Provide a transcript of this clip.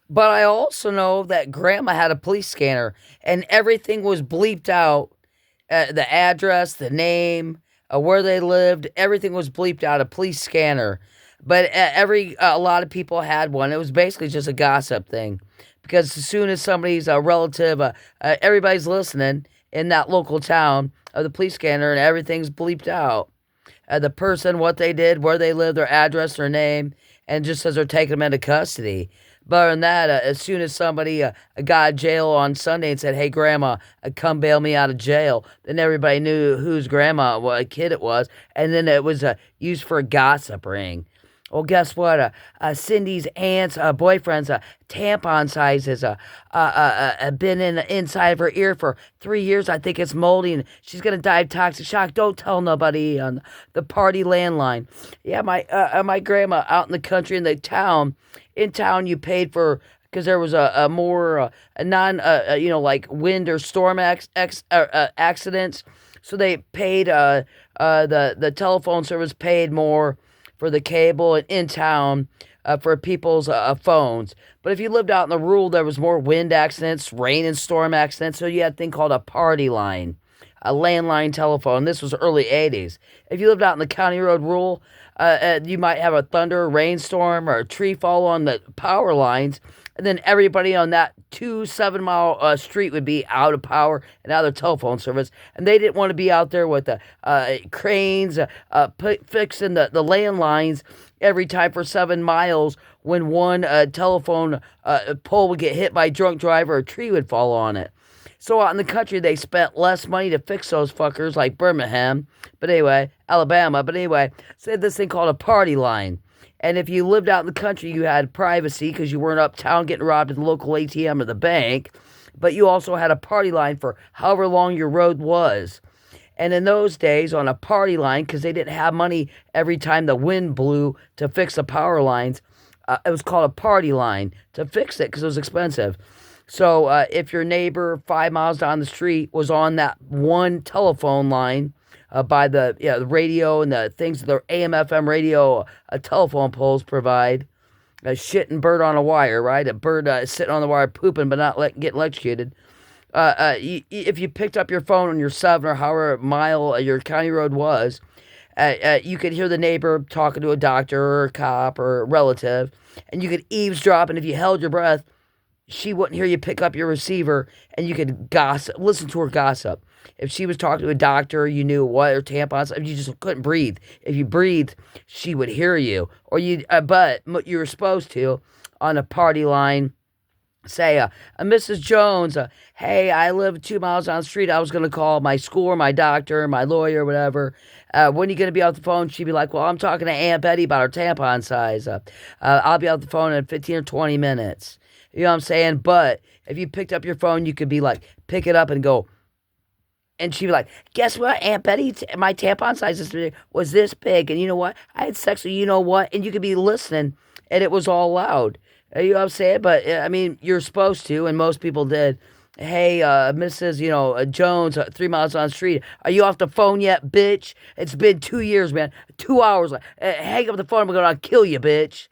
But I also know that grandma had a police scanner and everything was bleeped out, the address, the name, where they lived, everything was bleeped out, a police scanner. But a lot of people had one. It was basically just a gossip thing, because as soon as somebody's a relative, everybody's listening in that local town of the police scanner, and everything's bleeped out. The person, what they did, where they live, their address, their name, and just says they're taking them into custody. But other than that, as soon as somebody got out of jail on Sunday and said, "Hey, Grandma, come bail me out of jail," then everybody knew whose grandma, what kid it was, and then it was used for a gossip ring. Well, guess what? Cindy's aunt's boyfriend's tampon sizes been inside of her ear for 3 years. I think it's moldy, and she's gonna die of toxic shock. Don't tell nobody on the party landline. Yeah, my grandma out in the country in the town. In town, you paid for because there was a more a non like wind or storm accidents. So they paid the telephone service paid more for the cable and in town for people's phones. But if you lived out in the rural, there was more wind accidents, rain and storm accidents. So you had a thing called a party line, a landline telephone. This was early 80s. If you lived out in the county road rural, you might have a thunder, rainstorm, or a tree fall on the power lines. And then everybody on that 2 7 mile street would be out of power and out of telephone service. And they didn't want to be out there with the cranes fixing the landlines every time for 7 miles when one telephone pole would get hit by a drunk driver, a tree would fall on it. So out in the country, they spent less money to fix those fuckers, like Birmingham, but anyway, Alabama. But anyway, so they had this thing called a party line. And if you lived out in the country, you had privacy because you weren't uptown getting robbed at the local ATM or the bank. But you also had a party line for however long your road was. And in those days, on a party line, because they didn't have money every time the wind blew to fix the power lines, it was called a party line to fix it because it was expensive. So if your neighbor 5 miles down the street was on that one telephone line by the radio and the things the AM/FM radio telephone poles provide, a shit and bird on a wire, right? A bird sitting on the wire pooping but not getting electrocuted. If you picked up your phone on your 7 or however mile your county road was, you could hear the neighbor talking to a doctor or a cop or a relative, and you could eavesdrop. And if you held your breath, she wouldn't hear you pick up your receiver, and you could gossip, listen to her gossip. If she was talking to a doctor, you knew what her tampons. You just couldn't breathe. If you breathed, she would hear you, or but you were supposed to on a party line. Say, Mrs. Jones, hey, I live 2 miles down the street. I was going to call my school or my doctor, my lawyer, whatever. When are you going to be off the phone? She'd be like, well, I'm talking to Aunt Betty about her tampon size. I'll be off the phone in 15 or 20 minutes. You know what I'm saying? But if you picked up your phone, you could be like, pick it up and go. And she'd be like, guess what, Aunt Betty? My tampon size was this big. And you know what? I had sex with you know what? And you could be listening, and it was all loud. You know what I'm saying? But, I mean, you're supposed to, and most people did. Hey, Mrs. Jones, 3 miles down the street. Are you off the phone yet, bitch? It's been 2 years, man. 2 hours. Hang up the phone. I'm going to kill you, bitch.